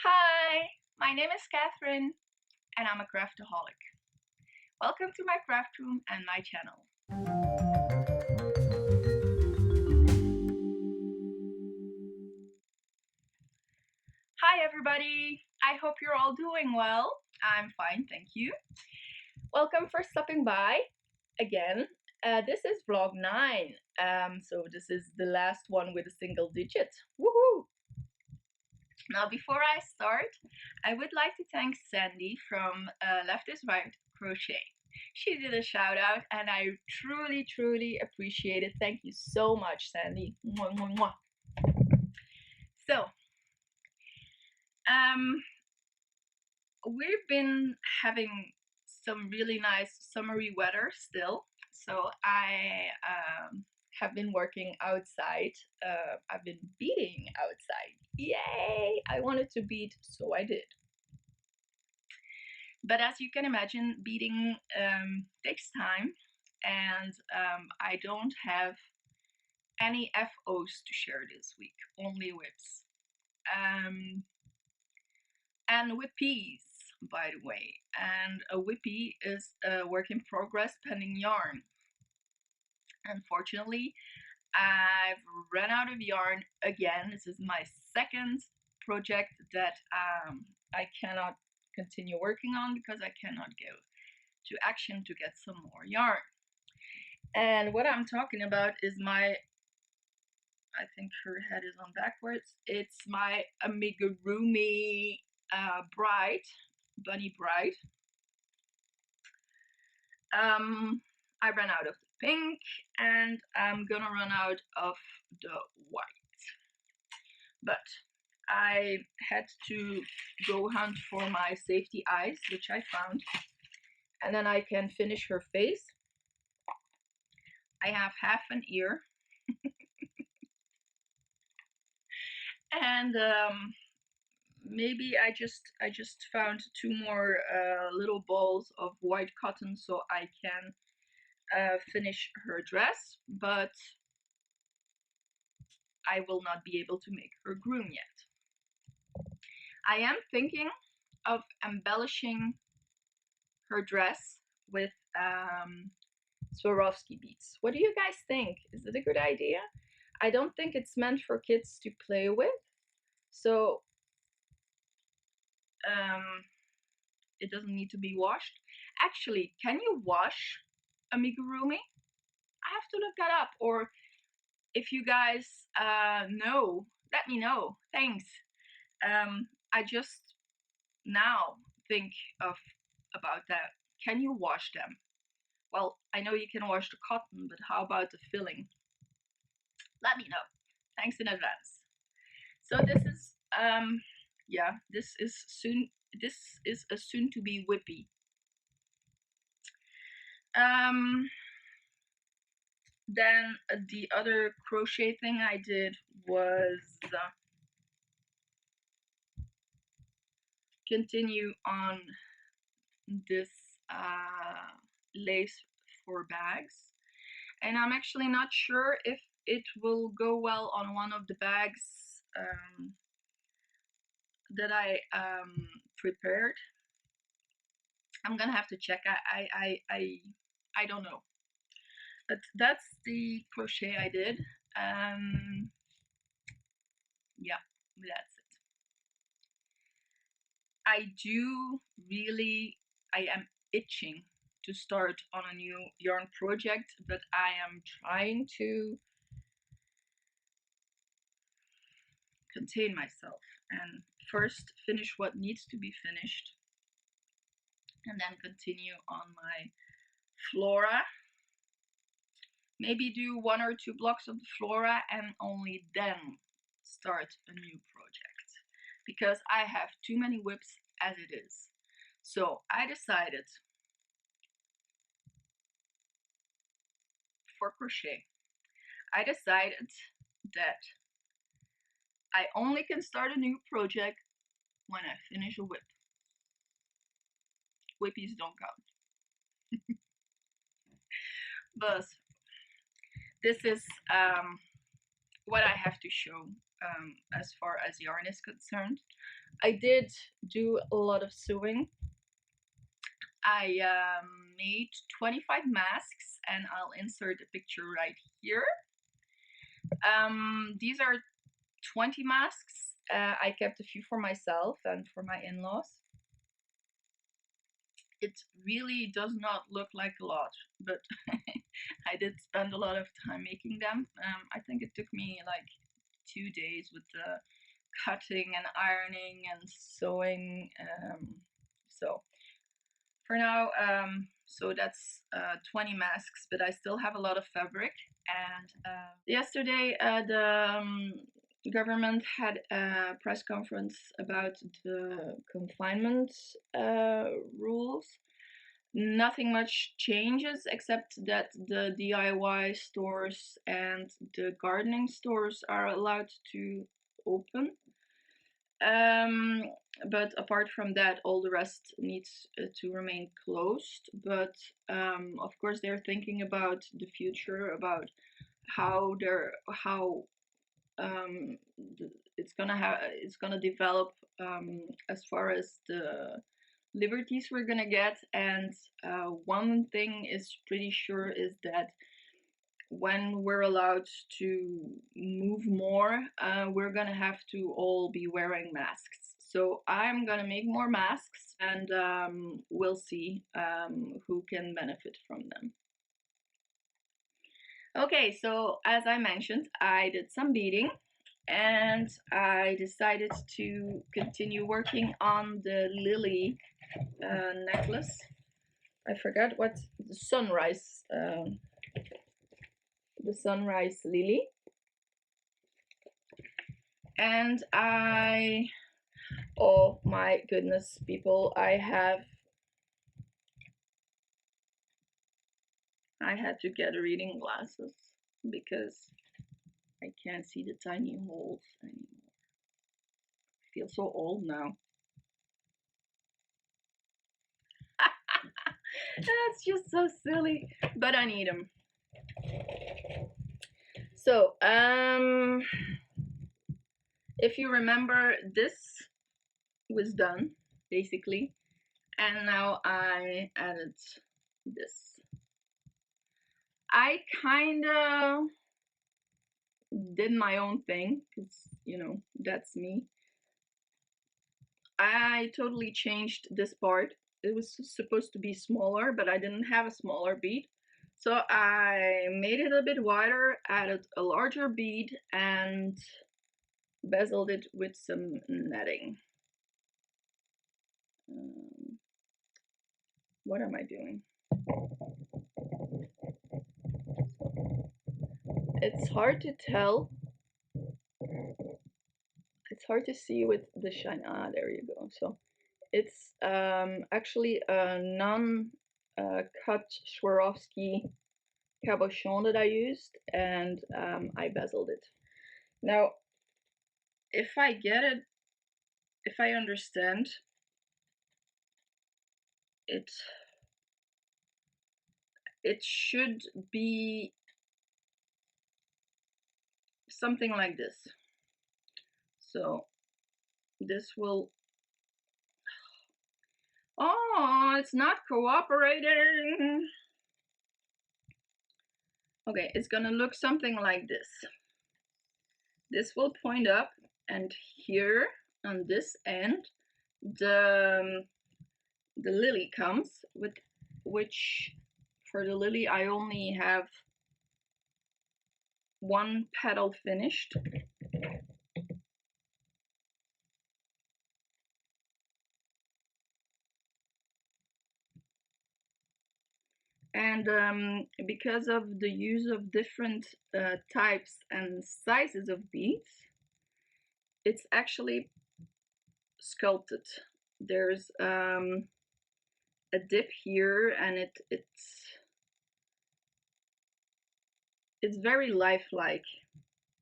Hi, my name is Catherine and I'm a craftaholic. Welcome to my craft room and my channel. Hi everybody, I hope you're all doing well. I'm fine, thank you. Welcome for stopping by again. This is vlog 9, so this is the last one with a single digit. Woohoo! Now, before I start, I would like to thank Sandy from Left is Right Crochet. She did a shout out and I truly appreciate it. Thank you so much, Sandy. Mwah, mwah, mwah. So, we've been having some really nice summery weather still. So I have been working outside. I've been beading outside. Yay! I wanted to bead, so I did. But as you can imagine, beading takes time, and I don't have any FOs to share this week, only whips. And whippies, by the way. And a whippy is a work in progress pending yarn. Unfortunately, I've run out of yarn again. This is my second project that I cannot continue working on because I cannot go to action to get some more yarn. And what I'm talking about is my, I think her head is on backwards, it's my amigurumi bride, bunny bride. I ran out of the pink and I'm gonna run out of the white, but I had to go hunt for my safety eyes, which I found, and then I can finish her face. I have half an ear and maybe I just found 2 more little balls of white cotton so I can finish her dress, but I will not be able to make her groom yet. I am thinking of embellishing her dress with Swarovski beads. What do you guys think? Is it a good idea? I don't think it's meant for kids to play with, so it doesn't need to be washed. Actually, can you wash amigurumi? I have to look that up, or if you guys know, let me know. Thanks. I just now think about that. Can you wash them? Well, I know you can wash the cotton, but how about the filling? Let me know. Thanks in advance. So this is yeah, this is a soon to be whippy. Then the other crochet thing I did was continue on this lace for bags, and I'm actually not sure if it will go well on one of the bags that I prepared. I'm gonna have to check. I don't know, but that's the crochet I did. Yeah, that's it. I am itching to start on a new yarn project, but I am trying to contain myself and first finish what needs to be finished and then continue on my flora. Maybe do 1 or 2 blocks of the flora and only then start a new project, because I have too many whips as it is. So I decided for crochet, I decided that I only can start a new project when I finish a whip. Whippies don't count. But this is what I have to show as far as yarn is concerned. I did do a lot of sewing. I made 25 masks, and I'll insert a picture right here. These are 20 masks. I kept a few for myself and for my in-laws. It really does not look like a lot, but I did spend a lot of time making them. I think it took me like 2 days with the cutting and ironing and sewing. So for now, so that's 20 masks, but I still have a lot of fabric. And yesterday the government had a press conference about the confinement rules. Nothing much changes except that the DIY stores and the gardening stores are allowed to open. But apart from that, all the rest needs to remain closed. But of course, they're thinking about the future, about how it's gonna develop as far as the liberties we're gonna get. And one thing is pretty sure is that when we're allowed to move more, we're gonna have to all be wearing masks. So I'm gonna make more masks, and we'll see who can benefit from them. Okay, so as I mentioned, I did some beading, and I decided to continue working on the lily necklace. I forgot what the sunrise lily. And oh my goodness, people, I had to get reading glasses because I can't see the tiny holes anymore. I feel so old now. That's just so silly, but I need them. So, if you remember, this was done, basically, and now I added this. I kinda did my own thing, because, you know, that's me. I totally changed this part. It was supposed to be smaller, but I didn't have a smaller bead. So I made it a bit wider, added a larger bead, and bezeled it with some netting. What am I doing? It's hard to tell. It's hard to see with the shine. Ah, there you go. So it's actually a non-cut Swarovski cabochon that I used, and I bezeled it. Now, if I get it, if I understand, it should be something like this. So this will, oh, it's not cooperating. Okay, it's gonna look something like this. This will point up, and here on this end, the lily comes, with which for the lily I only have one petal finished. And because of the use of different types and sizes of beads, it's actually sculpted. There's a dip here, and it's very lifelike.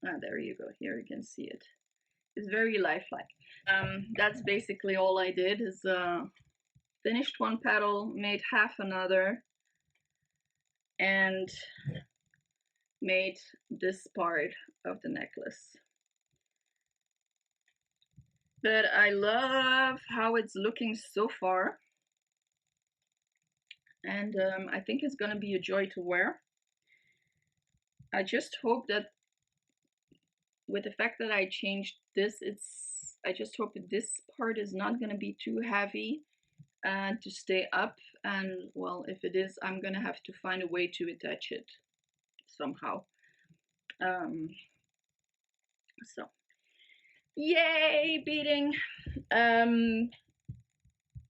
Ah, there you go. Here you can see it. It's very lifelike. That's basically all I did, is finished one petal, made half another, and made this part of the necklace. but I love how it's looking so far, and I think it's gonna be a joy to wear. I just hope that with the fact that I changed this, I just hope that this part is not gonna be too heavy to stay up, and well, if it is, I'm gonna have to find a way to attach it somehow. So yay, beading.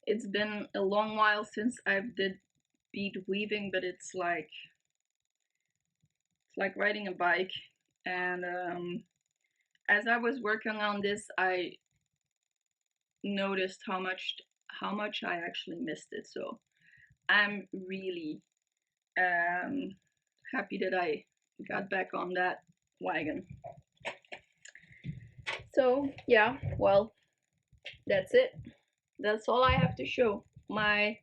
It's been a long while since I've did bead weaving, but it's like riding a bike. And as I was working on this, I noticed how much I actually missed it. So I'm really happy that I got back on that wagon. So yeah, well, that's it. That's all I have to show. My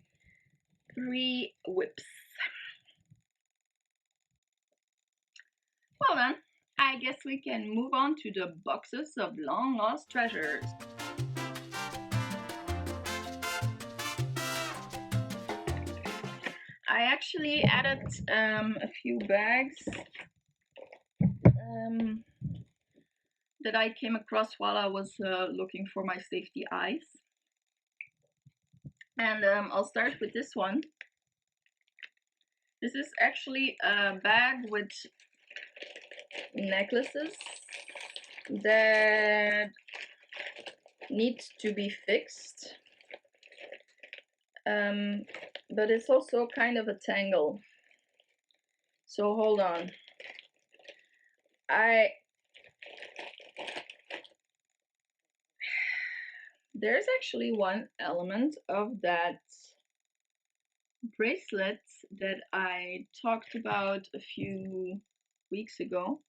3 whips. Well then, I guess we can move on to the boxes of long lost treasures. I actually added a few bags that I came across while I was looking for my safety eyes. And I'll start with this one. This is actually a bag with necklaces that need to be fixed. But it's also kind of a tangle. So hold on. There's actually one element of that bracelet that I talked about a few weeks ago.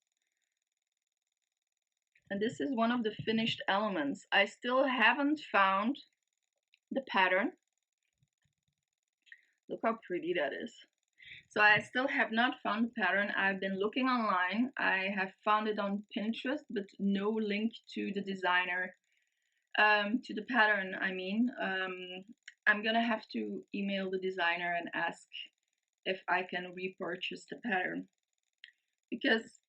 And this is one of the finished elements. I still haven't found the pattern. Look how pretty that is. So I still have not found the pattern. I've been looking online. I have found it on Pinterest, but no link to the designer, to the pattern, I mean. I'm gonna have to email the designer and ask if I can repurchase the pattern, because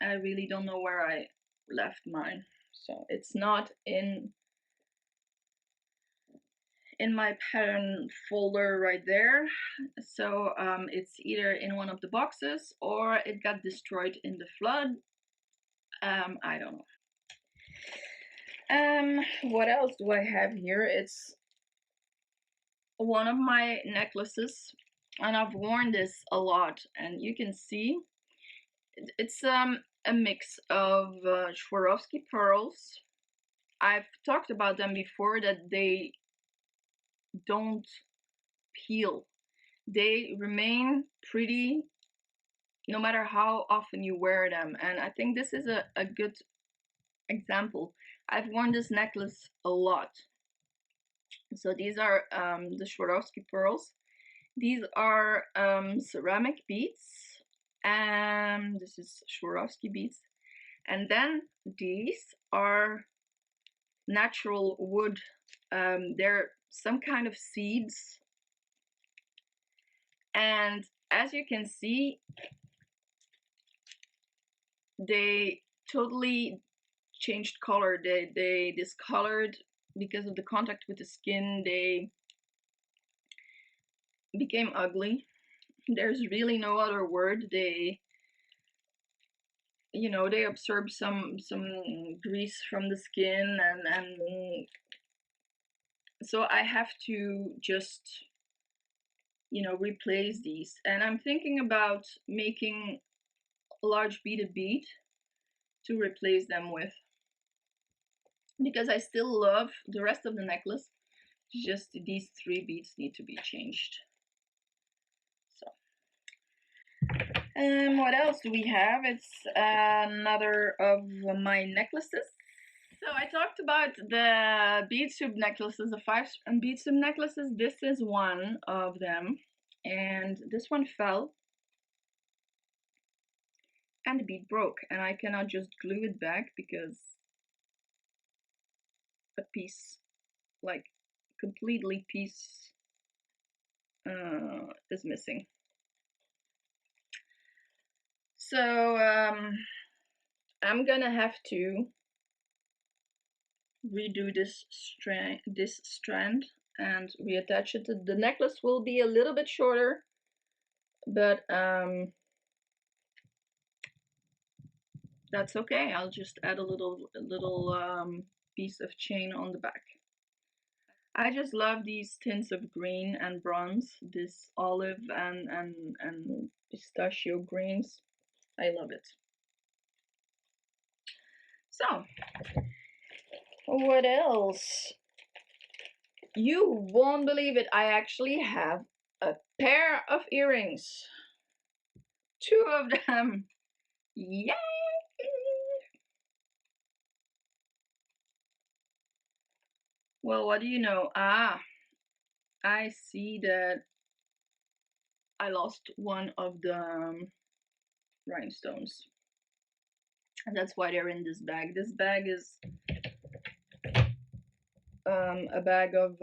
I really don't know where I left mine. So it's not in my pattern folder right there. So it's either in one of the boxes or it got destroyed in the flood. I don't know. What else do I have here? It's one of my necklaces, and I've worn this a lot, and you can see it's a mix of Swarovski pearls. I've talked about them before, that they don't peel. They remain pretty no matter how often you wear them, and I think this is a good example. I've worn this necklace a lot. So these are the Swarovski pearls. These are ceramic beads, and this is Swarovski beads. And then these are natural wood. They're some kind of seeds. And as you can see, they totally changed color. They discolored because of the contact with the skin. They became ugly. There's really no other word. They absorb some grease from the skin, and so I have to just replace these. And I'm thinking about making a large beaded bead to replace them with, because I still love the rest of the necklace. Just these 3 beads need to be changed. So what else do we have? It's another of my necklaces. So I talked about the bead soup necklaces, the 5 bead soup necklaces. This is one of them, and this one fell and the bead broke, and I cannot just glue it back because a piece, like completely piece is missing. So I'm gonna have to redo this strand and reattach it. The necklace will be a little bit shorter, but that's okay. I'll just add a little piece of chain on the back. I just love these tints of green and bronze, this olive and pistachio greens. I love it. So, what else? You won't believe it. I actually have a pair of earrings. 2 of them. Yay! Well, what do you know? Ah, I see that I lost one of the rhinestones. And that's why they're in this bag. This bag is a bag of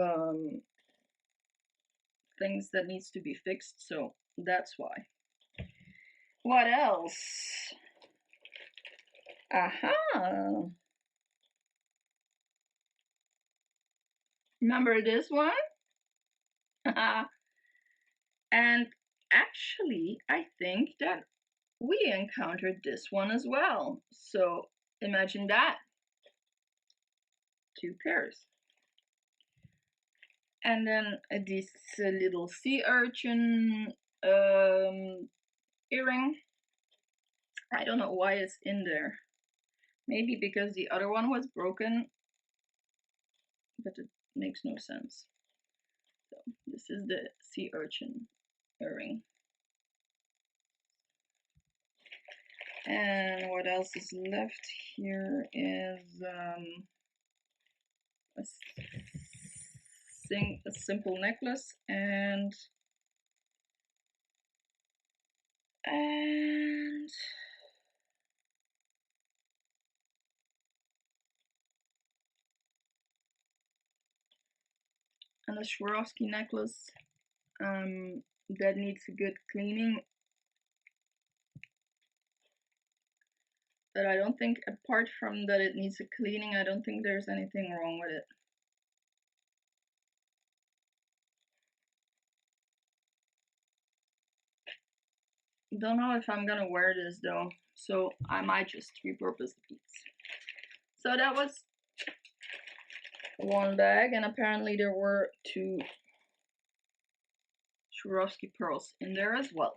things that needs to be fixed, so that's why. What else? Aha! Remember this one? And actually, I think that we encountered this one as well. So imagine that. 2 pairs. And then this little sea urchin earring. I don't know why it's in there. Maybe because the other one was broken, but it makes no sense. So this is the sea urchin earring. And what else is left here is a simple necklace and a Swarovski necklace that needs a good cleaning. But I don't think, apart from that it needs a cleaning, I don't think there's anything wrong with it. Don't know if I'm gonna wear this though, so I might just repurpose the piece. So that was one bag, and apparently there were 2 Swarovski pearls in there as well.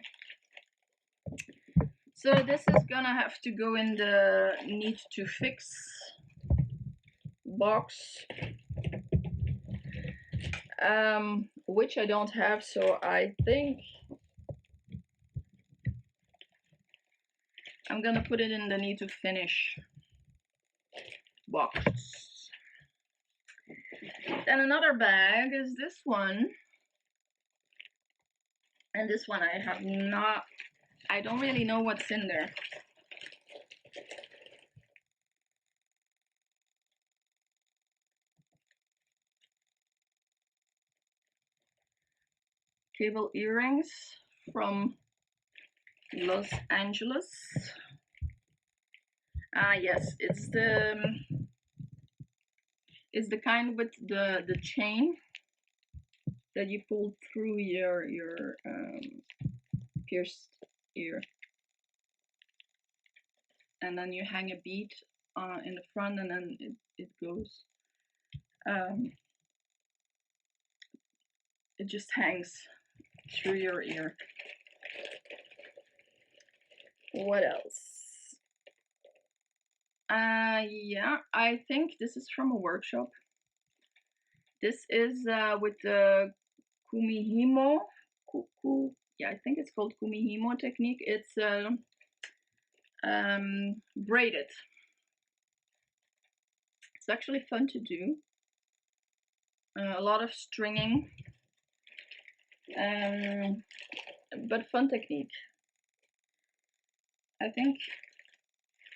So this is gonna have to go in the need to fix box, which I don't have, so I think I'm gonna put it in the need to finish box. Then another bag is this one, and this one I don't really know what's in there. Cable earrings from Los Angeles. Ah yes, it's the kind with the chain that you pull through your pierced ear, and then you hang a bead in the front, and then it goes. It just hangs through your ear. What else? Yeah, I think this is from a workshop. This is with the Kumihimo. Yeah, I think it's called Kumihimo technique. It's braided. It's actually fun to do. A lot of stringing, but fun technique. I think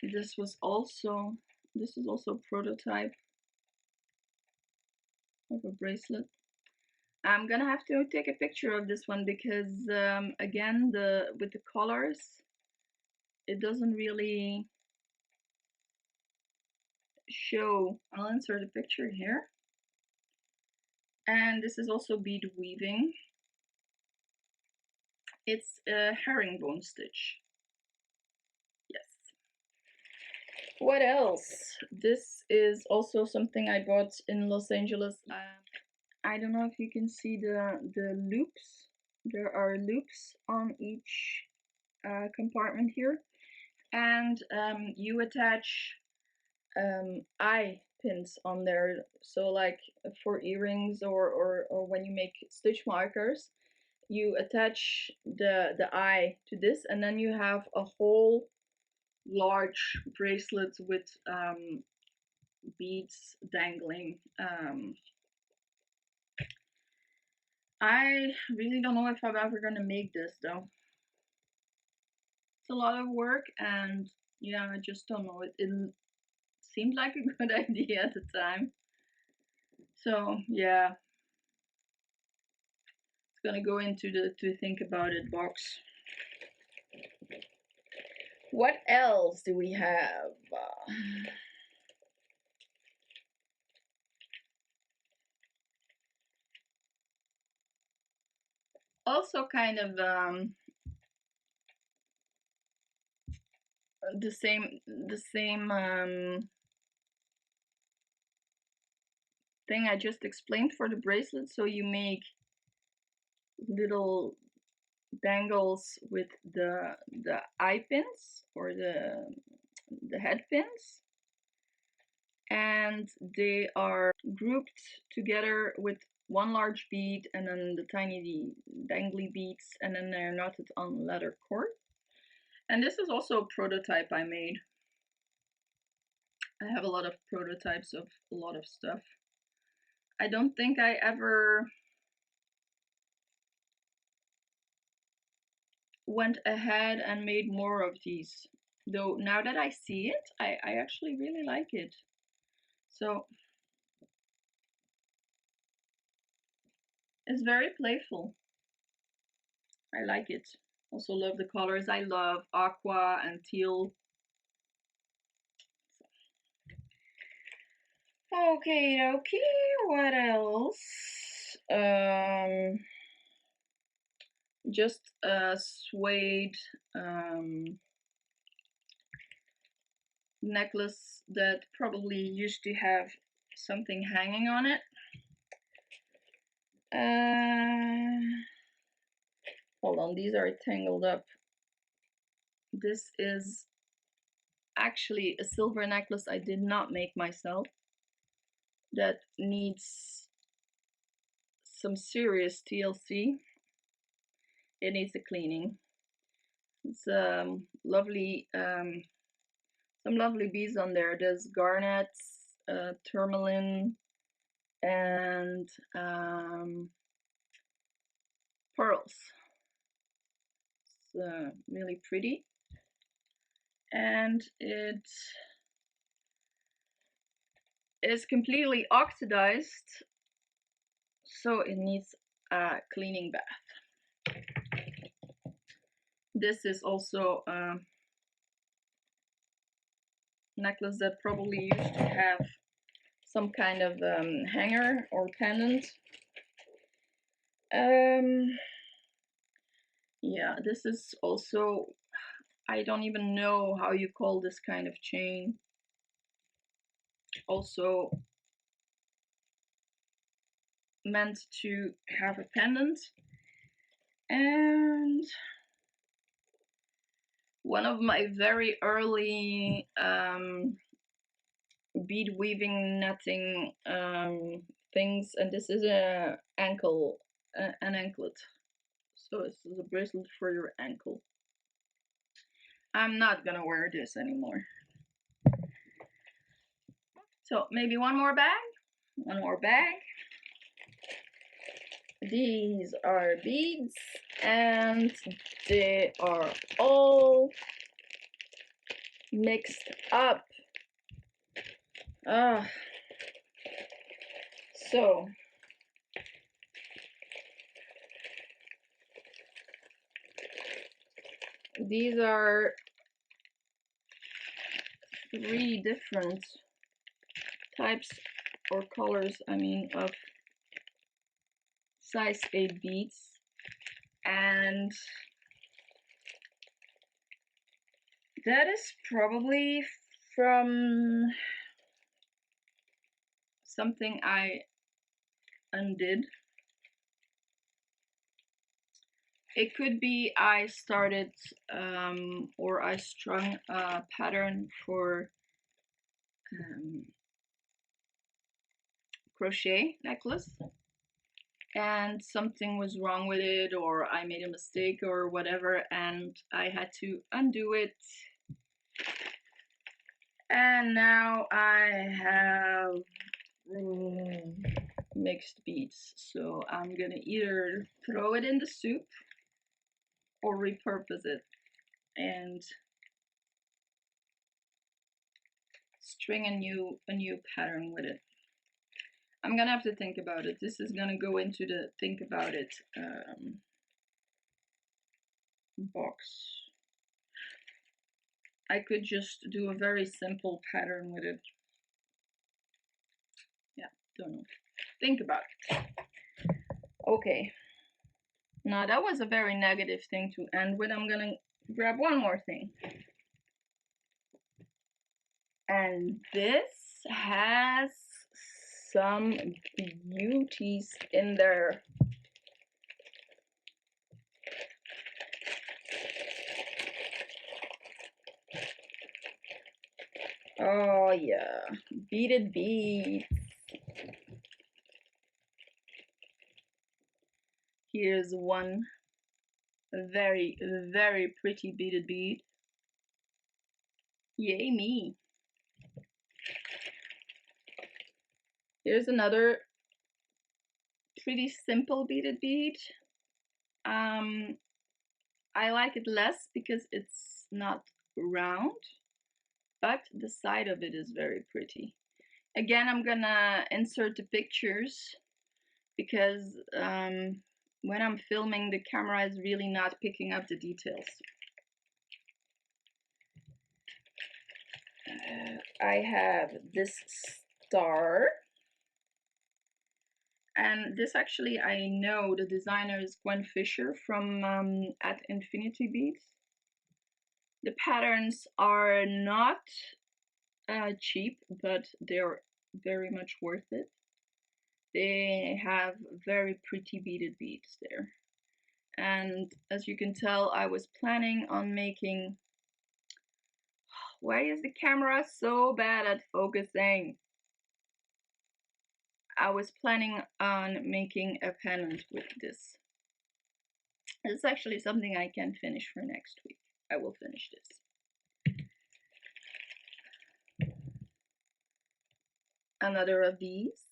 this is also a prototype. of a bracelet. I'm gonna have to take a picture of this one because again, with the colors, it doesn't really show. I'll insert a picture here. And this is also bead weaving. It's a herringbone stitch. Yes. What else? This is also something I bought in Los Angeles. I don't know if you can see the loops. There are loops on each compartment here, and you attach eye pins on there. So like for earrings or when you make stitch markers, you attach the eye to this, and then you have a whole large bracelet with beads dangling. I really don't know if I'm ever gonna make this though. It's a lot of work, and yeah, I just don't know. It seemed like a good idea at the time. So yeah, it's gonna go into the to think about it box. What else do we have? Also kind of the same thing I just explained for the bracelet. So you make little dangles with the eye pins or the head pins, and they are grouped together with one large bead and then the tiny dangly beads, and then they're knotted on leather cord. And this is also a prototype I made. I have a lot of prototypes of a lot of stuff. I don't think I ever went ahead and made more of these, though now that I see it, I actually really like it. So it's very playful. I like it. Also love the colors. I love aqua and teal. Okay, what else? Just a suede necklace that probably used to have something hanging on it. Hold on, these are tangled up. This is actually a silver necklace I did not make myself, that needs some serious TLC. It needs a cleaning. It's lovely, some lovely beads on there. There's garnets, tourmaline, and pearls. It's really pretty, and it is completely oxidized, so it needs a cleaning bath. This is also a necklace that probably used to have some kind of hanger or pendant. Yeah, this is also, I don't even know how you call this kind of chain. Also meant to have a pendant. And one of my very early bead weaving netting things, and this is an anklet. So this is a bracelet for your ankle. I'm not gonna wear this anymore. So maybe one more bag. These are beads, and they are all mixed up. So these are 3 different types or colors, I mean, of size 8 beads, and that is probably from something I undid. It could be I started or I strung a pattern for crochet necklace and something was wrong with it, or I made a mistake or whatever, and I had to undo it. And now I have mixed beads, so I'm gonna either throw it in the soup or repurpose it and string a new pattern with it. I'm gonna have to think about it. This is gonna go into the think about it box. I could just do a very simple pattern with it. Yeah, don't know. Think about it. Okay. Now that was a very negative thing to end with. I'm gonna grab one more thing. And this has some beauties in there. Oh yeah, beaded beads. Here's one very, very pretty beaded bead. Yay me. Here's another pretty simple beaded bead. I like it less because it's not round, but the side of it is very pretty. Again, I'm gonna insert the pictures because when I'm filming, the camera is really not picking up the details. I have this star, and this actually I know the designer is Gwen Fisher from at Infinitum. The patterns are not cheap, but they're very much worth it. They have very pretty beaded beads there. And as you can tell, I was planning on making... Why is the camera so bad at focusing? I was planning on making a pendant with this. It's actually something I can finish for next week. I will finish this. Another of these.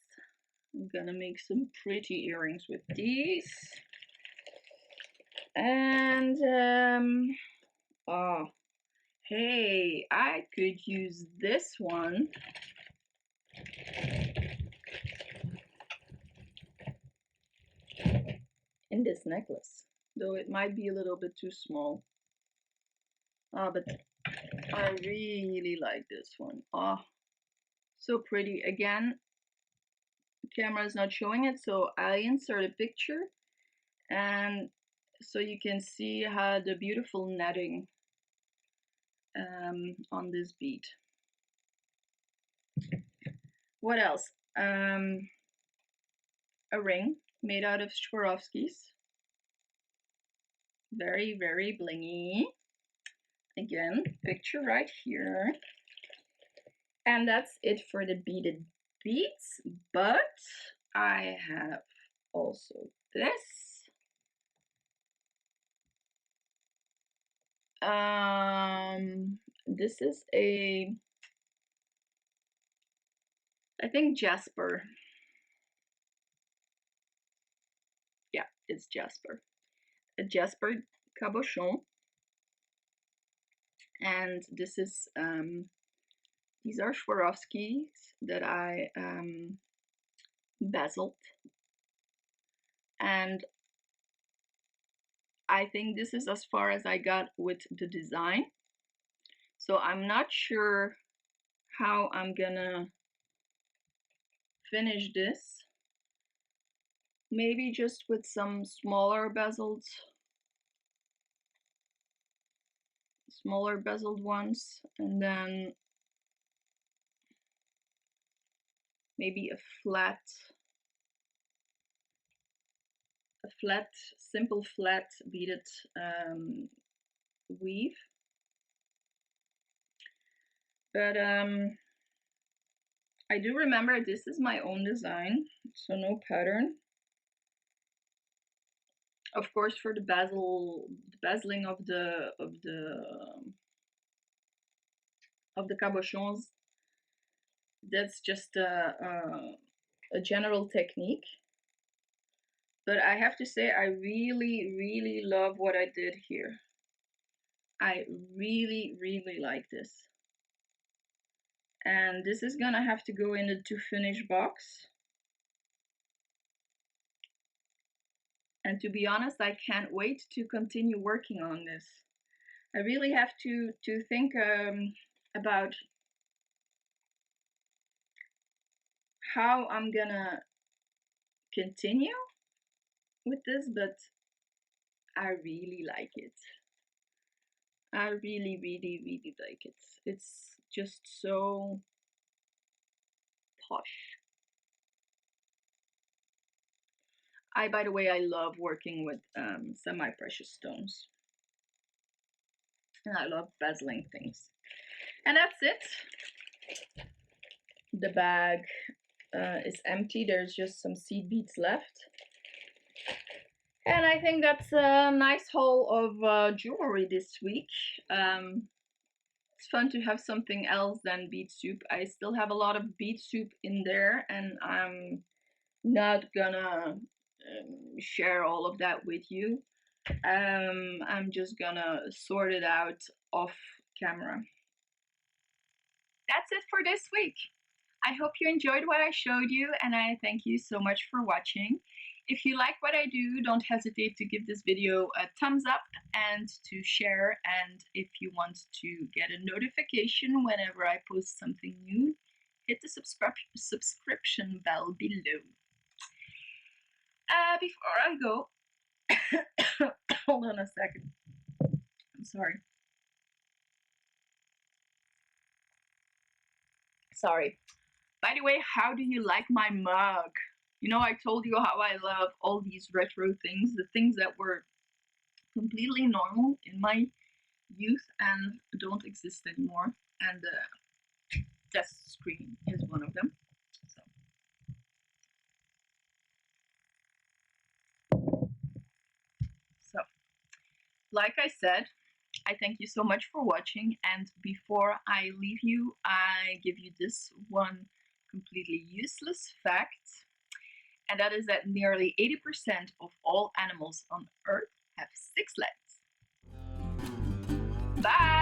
I'm gonna make some pretty earrings with these. And oh, hey, I could use this one in this necklace, though it might be a little bit too small. But I really like this one. Oh, so pretty. Again, the camera is not showing it, so I insert a picture, and so you can see how the beautiful netting on this bead. What else? A ring made out of Swarovskis. Very, very blingy. Again, picture right here. And that's it for the beaded beads, but I have also this. This is a, I think jasper. Yeah, it's jasper. A jasper cabochon. And this is, these are Swarovskis that I bezeled. And I think this is as far as I got with the design. So I'm not sure how I'm gonna finish this. Maybe just with some smaller bezeled ones, and then maybe a simple flat beaded weave. But I do remember this is my own design, so no pattern. Of course, for the bezeling of the cabochons, that's just a general technique. But I have to say, I really love what I did here. I really like this. And this is gonna have to go in the to finish box. And to be honest, I can't wait to continue working on this. I really have to think about how I'm gonna continue with this, but I really like it. I really like it. It's just so posh. By the way, I love working with semi-precious stones. And I love bezeling things. And that's it. The bag is empty. There's just some seed beads left. And I think that's a nice haul of jewelry this week. It's fun to have something else than bead soup. I still have a lot of bead soup in there, and I'm not gonna share all of that with you. I'm just gonna sort it out off camera. That's it for this week. I hope you enjoyed what I showed you, and I thank you so much for watching. If you like what I do, don't hesitate to give this video a thumbs up and to share. And if you want to get a notification whenever I post something new, hit the subscription bell below. Before I go, hold on a second. I'm sorry. By the way, how do you like my mug? You know, I told you how I love all these retro things, the things that were completely normal in my youth and don't exist anymore. And the desk screen is one of them. So, like I said, I thank you so much for watching, and before I leave you, I give you this one completely useless fact, and that is that nearly 80% of all animals on Earth have 6 legs. Bye!